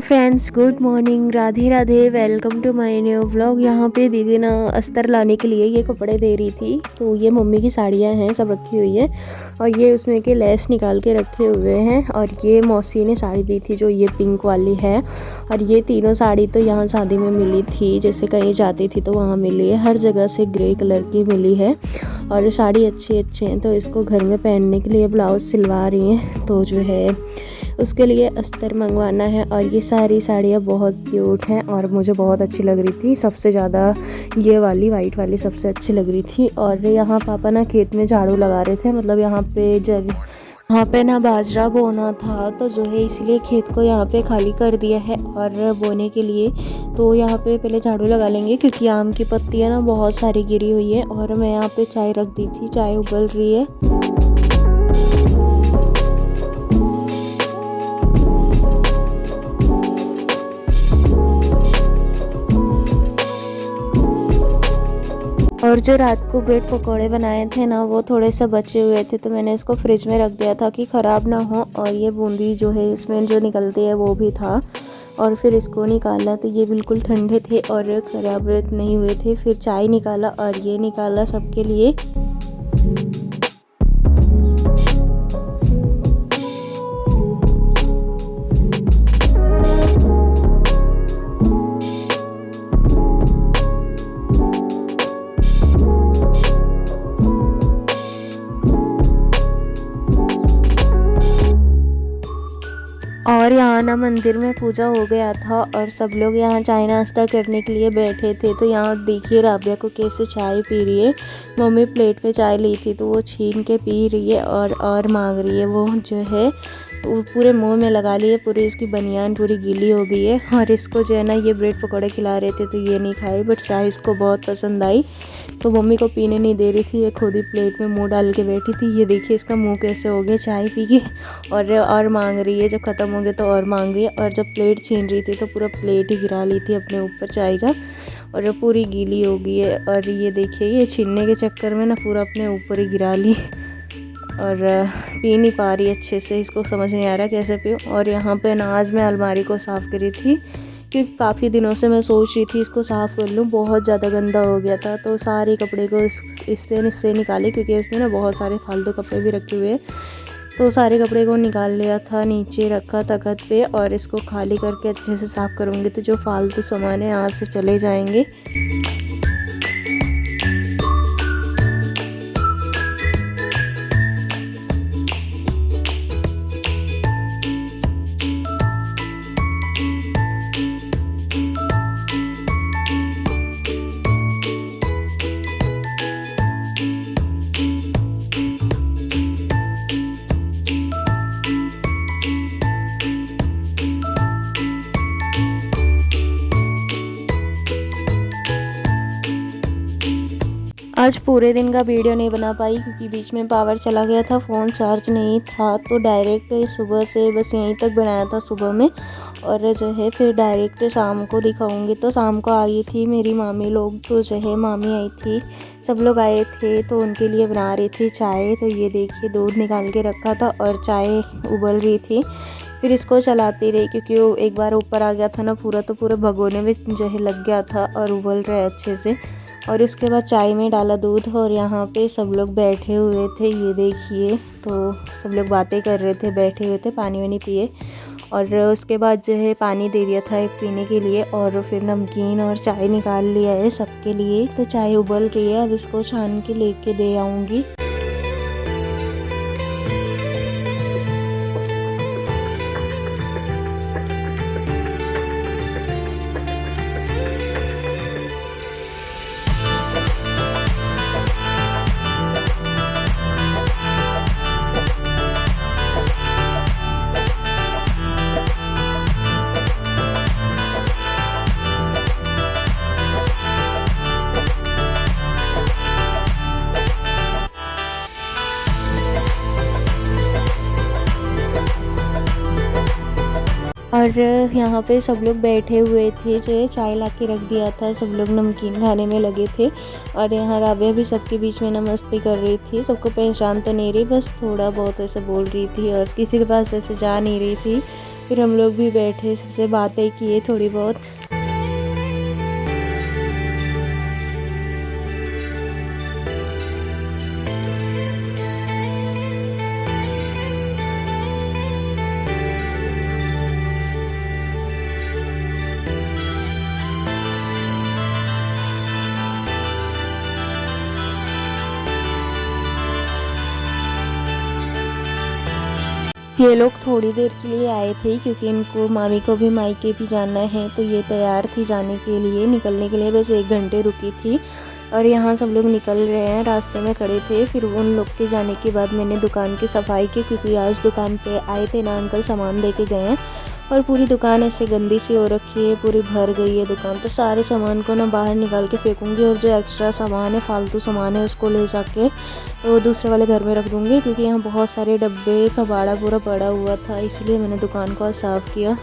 Friends, good morning, Radhe Radhe, welcome to my new vlog. यहाँ पे दीदी ना अस्तर लाने के लिए ये कपड़े दे रही थी। तो ये मम्मी की साड़ियाँ हैं, सब रखी हुई है और ये उसमें के लेस निकाल के रखे हुए हैं। और ये मौसी ने साड़ी दी थी जो ये पिंक वाली है। और ये तीनों साड़ी तो यहाँ शादी में मिली थी, जैसे कहीं जाती थी तो वहाँ मिली है। हर जगह से ग्रे कलर की मिली है और साड़ी अच्छे हैं। तो इसको घर में पहनने के लिए ब्लाउज सिलवा रही हैं, तो जो है उसके लिए अस्तर मंगवाना है। और ये सारी साड़ियाँ बहुत क्यूट हैं और मुझे बहुत अच्छी लग रही थी। सबसे ज़्यादा ये वाली वाइट वाली सबसे अच्छी लग रही थी। और यहाँ पापा ना खेत में झाड़ू लगा रहे थे, मतलब यहाँ पे ना बाजरा बोना था, तो जो है इसलिए खेत को यहाँ पे खाली कर दिया है और बोने के लिए। तो यहाँ पे पहले झाड़ू लगा लेंगे क्योंकि आम की पत्तियाँ ना बहुत सारी गिरी हुई है। और मैं यहाँ पे चाय रख दी थी, चाय उबल रही है। और जो रात को ब्रेड पकौड़े बनाए थे ना, वो थोड़े से बचे हुए थे, तो मैंने इसको फ्रिज में रख दिया था कि ख़राब ना हो। और ये बूंदी जो है इसमें जो निकलती है वो भी था। और फिर इसको निकाला तो ये बिल्कुल ठंडे थे और ख़राब नहीं हुए थे। फिर चाय निकाला और ये निकाला सबके लिए। और यहाँ ना मंदिर में पूजा हो गया था और सब लोग यहाँ चाय नाश्ता करने के लिए बैठे थे। तो यहाँ देखिए राबिया को कैसे चाय पी रही है। मम्मी प्लेट में चाय ली थी तो वो छीन के पी रही है और मांग रही है। वो जो है वो पूरे मुंह में लगा लिए, पूरी इसकी बनियान पूरी गीली हो गई है। और इसको जो है ना ये ब्रेड पकौड़े खिला रहे थे तो ये नहीं खाई, बट चाय इसको बहुत पसंद आई तो मम्मी को पीने नहीं दे रही थी। ये खुद ही प्लेट में मुंह डाल के बैठी थी। ये देखिए इसका मुंह कैसे हो गया चाय पी के। और मांग रही है, जब ख़त्म हो गया तो और मांग रही है। और जब प्लेट छीन रही थी तो पूरा प्लेट ही गिरा ली थी अपने ऊपर चाय का, और पूरी गीली हो गई है। और ये देखिए ये छीनने के चक्कर में ना पूरा अपने ऊपर ही गिरा ली और पी नहीं पा रही अच्छे से। इसको समझ नहीं आ रहा कैसे पीऊँ। और यहाँ पे ना आज मैं अलमारी को साफ़ करी थी क्योंकि काफ़ी दिनों से मैं सोच रही थी इसको साफ़ कर लूँ, बहुत ज़्यादा गंदा हो गया था। तो सारे कपड़े को इससे निकाले क्योंकि इसमें ना बहुत सारे फालतू कपड़े भी रखे हुए हैं। तो सारे कपड़े को निकाल लिया था, नीचे रखा तख्त पे। और इसको खाली करके अच्छे से साफ़ करूँगी तो जो फालतू सामान है यहाँ से चले जाएंगे। आज पूरे दिन का वीडियो नहीं बना पाई क्योंकि बीच में पावर चला गया था, फ़ोन चार्ज नहीं था। तो डायरेक्ट सुबह से बस यहीं तक बनाया था सुबह में। और जो है फिर डायरेक्ट शाम को दिखाऊंगी। तो शाम को आई थी मेरी मामी लोग, तो जो है मामी आई थी, सब लोग आए थे तो उनके लिए बना रही थी चाय। तो ये देखिए दूध निकाल के रखा था और चाय उबल रही थी। फिर इसको चलाती रही क्योंकि वो एक बार ऊपर आ गया था ना पूरा, तो पूरे भगोने में जो है लग गया था और उबल रहा है अच्छे से। और उसके बाद चाय में डाला दूध और यहाँ पे सब लोग बैठे हुए थे। ये देखिए तो सब लोग बातें कर रहे थे, बैठे हुए थे, पानी वानी पिए। और उसके बाद जो है पानी दे दिया था एक पीने के लिए। और फिर नमकीन और चाय निकाल लिया है सबके लिए। तो चाय उबल रही है, अब इसको छान के लेके दे आऊँगी। और यहाँ पे सब लोग बैठे हुए थे, जो है चाय ला के रख दिया था, सब लोग नमकीन खाने में लगे थे। और यहाँ राबिया भी सबके बीच में ना मस्ती कर रही थी, सबको पहचान तो नहीं रही, बस थोड़ा बहुत ऐसे बोल रही थी और किसी के पास ऐसे जा नहीं रही थी। फिर हम लोग भी बैठे, सबसे बातें किए थोड़ी बहुत। ये लोग थोड़ी देर के लिए आए थे क्योंकि इनको मामी को भी मायके भी जाना है, तो ये तैयार थी जाने के लिए, निकलने के लिए। बस 1 घंटे रुकी थी और यहाँ सब लोग निकल रहे हैं, रास्ते में खड़े थे। फिर उन लोग के जाने के बाद मैंने दुकान की सफाई की, क्योंकि आज दुकान पे आए थे ना अंकल, सामान दे के गए हैं और पूरी दुकान ऐसे गंदी सी हो रखी है, पूरी भर गई है दुकान। तो सारे सामान को ना बाहर निकाल के फेंकूंगी और जो एक्स्ट्रा सामान है, फालतू सामान है, उसको ले जाके वो दूसरे वाले घर में रख दूंगी, क्योंकि यहाँ बहुत सारे डब्बे कबाड़ा पूरा पड़ा हुआ था, इसलिए मैंने दुकान को साफ़ किया।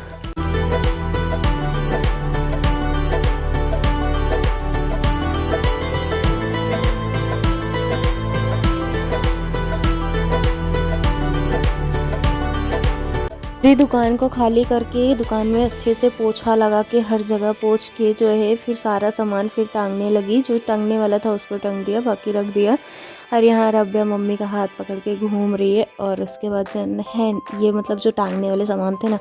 पूरी दुकान को खाली करके दुकान में अच्छे से पोछा लगा के हर जगह पोंछ के जो है फिर सारा सामान फिर टांगने लगी। जो टांगने वाला था उसको टांग दिया, बाकी रख दिया। और यहाँ राबिया मम्मी का हाथ पकड़ के घूम रही है। और उसके बाद जो है ये मतलब जो टांगने वाले सामान थे ना,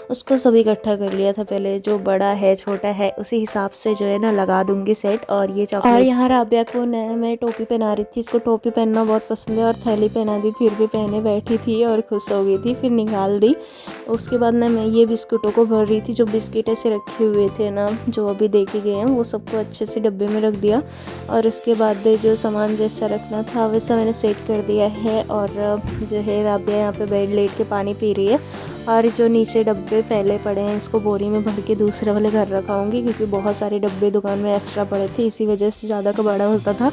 उसको सब इकट्ठा कर लिया था पहले, जो बड़ा है छोटा है उसी हिसाब से जो है ना लगा दूंगी सेट। और ये चॉकलेट, और यहाँ राबिया को न मैं टोपी पहना रही थी, इसको टोपी पहनना बहुत पसंद है और थैली पहना दी, फिर भी पहने बैठी थी और खुश हो गई थी, फिर निकाल दी। उसके बाद ना मैं ये बिस्कुटों को भर रही थी, जो बिस्किट ऐसे रखे हुए थे ना जो अभी देके गए हैं, वो सबको अच्छे से डब्बे में रख दिया। और उसके बाद जो सामान जैसा रखना था वैसा मैंने सेट कर दिया है। और जो है राबिया यहाँ पे बेड लेट के पानी पी रही है। और जो नीचे डब्बे फैले पड़े हैं इसको बोरी में भर के दूसरे वाले घर रखाऊंगी, क्योंकि बहुत सारे डब्बे दुकान में एक्स्ट्रा पड़े थे, इसी वजह से ज़्यादा कबाड़ा होता था।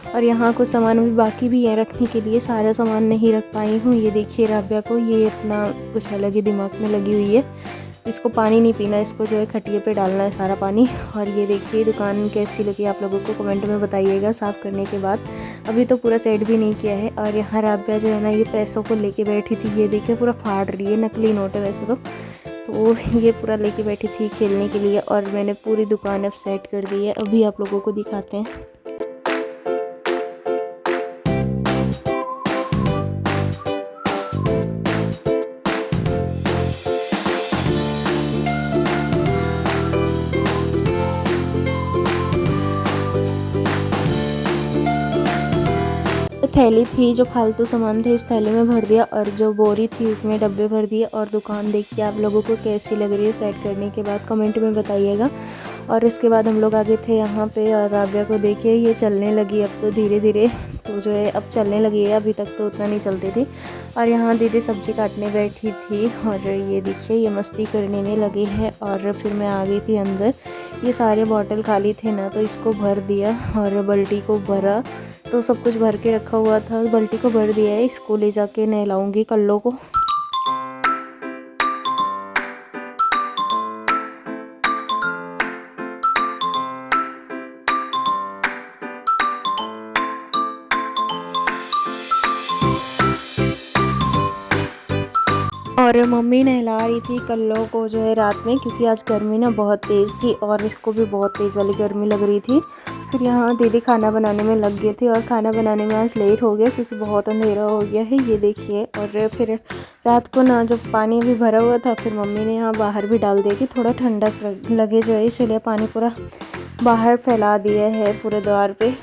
और यहाँ कुछ सामान भी बाकी भी है रखने के लिए, सारा सामान नहीं रख पाई हूँ। ये देखिए राबिया को ये अपना कुछ अलग ही दिमाग में लगी हुई है, इसको पानी नहीं पीना, इसको जो है खटिए पे डालना है सारा पानी। और ये देखिए दुकान कैसी लगी आप लोगों को कमेंट में बताइएगा साफ़ करने के बाद। अभी तो पूरा सेट भी नहीं किया है। और यहाँ राबिया जो है ना ये पैसों को लेके बैठी थी, ये देखिए पूरा फाड़ रही है, नकली नोट है वैसे तो ये पूरा लेके बैठी थी खेलने के लिए। और मैंने पूरी दुकान अब सेट कर दी है, अभी आप लोगों को दिखाते हैं। थैली थी जो फालतू सामान थे इस थैली में भर दिया, और जो बोरी थी उसमें डब्बे भर दिए। और दुकान देखिए आप लोगों को कैसी लग रही है सेट करने के बाद, कमेंट में बताइएगा। और इसके बाद हम लोग आगे थे यहाँ पे, और राबिया को देखिए ये चलने लगी अब तो धीरे धीरे, तो जो है अब चलने लगी है, अभी तक तो उतना नहीं चलती थी। और यहाँ दीदी सब्जी काटने बैठी थी और ये देखिए ये मस्ती करने में लगी है। और फिर मैं आ गई थी अंदर, ये सारे बॉटल खाली थे ना तो इसको भर दिया और बाल्टी को भरा, तो सब कुछ भर के रखा हुआ था, बाल्टी को भर दिया है, इसको ले जाके नहलाऊंगी कल्लों को। और मम्मी नहला रही थी कल्लों को जो है रात में, क्योंकि आज गर्मी ना बहुत तेज़ थी और इसको भी बहुत तेज़ वाली गर्मी लग रही थी। फिर यहाँ दीदी खाना बनाने में लग गए थे और खाना बनाने में आज लेट हो गया क्योंकि बहुत अंधेरा हो गया है, ये देखिए। और फिर रात को ना जब पानी भी भरा हुआ था, फिर मम्मी ने यहाँ बाहर भी डाल दिया कि थोड़ा ठंडा लगे जो है, इसीलिए पानी पूरा बाहर फैला दिया है पूरे द्वार पे।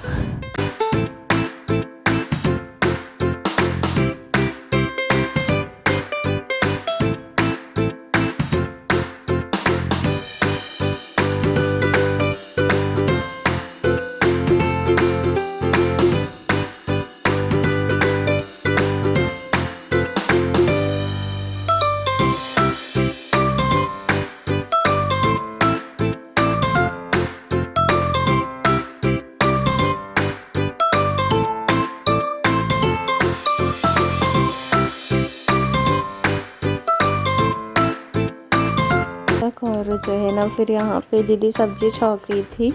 जो है ना फिर यहाँ पे दीदी सब्जी छौंक रही थी।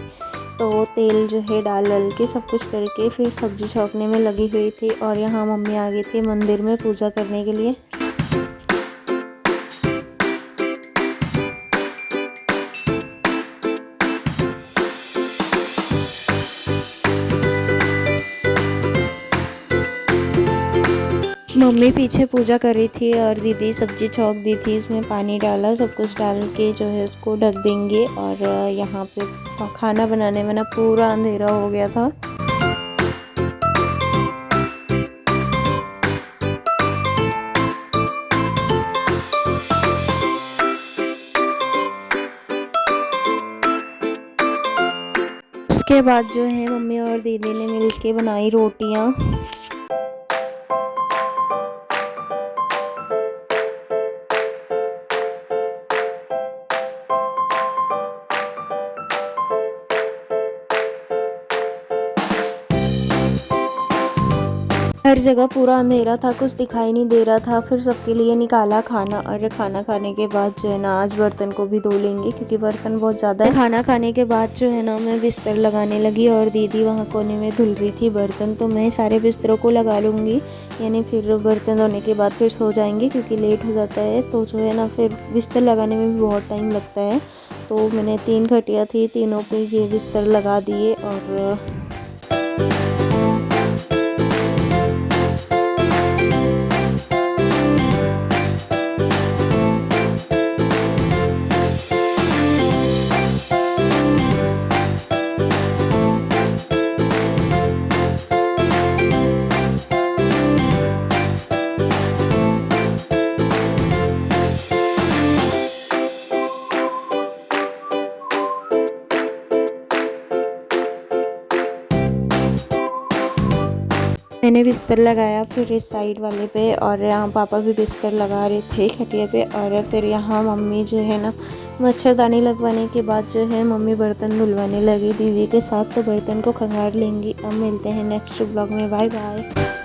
तो तेल जो है डाल के सब कुछ करके फिर सब्जी छौंकने में लगी हुई थी। और यहाँ मम्मी आ गई थी मंदिर में पूजा करने के लिए। मम्मी पीछे पूजा कर रही थी और दीदी सब्जी छौंक दी थी, इसमें पानी डाला, सब कुछ डाल के जो है उसको ढक देंगे। और यहाँ पे खाना बनाने में ना पूरा अंधेरा हो गया था। उसके बाद जो है मम्मी और दीदी ने मिलके बनाई रोटियाँ। हर जगह पूरा अंधेरा था, कुछ दिखाई नहीं दे रहा था। फिर सबके लिए निकाला खाना, और खाना खाने के बाद जो है ना आज बर्तन को भी धो लेंगे क्योंकि बर्तन बहुत ज़्यादा है। खाना खाने के बाद जो है ना मैं बिस्तर लगाने लगी और दीदी वहाँ कोने में धुल रही थी बर्तन। तो मैं सारे बिस्तरों को लगा लूँगी, यानी फिर बर्तन धोने के बाद फिर सो जाएंगे क्योंकि लेट हो जाता है। तो जो है ना फिर बिस्तर लगाने में भी बहुत टाइम लगता है। तो मैंने 3 खटिया थी, तीनों पे ये बिस्तर लगा दिए। और मैंने बिस्तर लगाया फिर इस साइड वाले पे, और यहाँ पापा भी बिस्तर लगा रहे थे खटिया पे। और फिर यहाँ मम्मी जो है ना मच्छरदानी लगवाने के बाद जो है मम्मी बर्तन धुलवाने लगी दीदी के साथ। तो बर्तन को खंगार लेंगी। अब मिलते हैं नेक्स्ट ब्लॉग में, बाय बाय।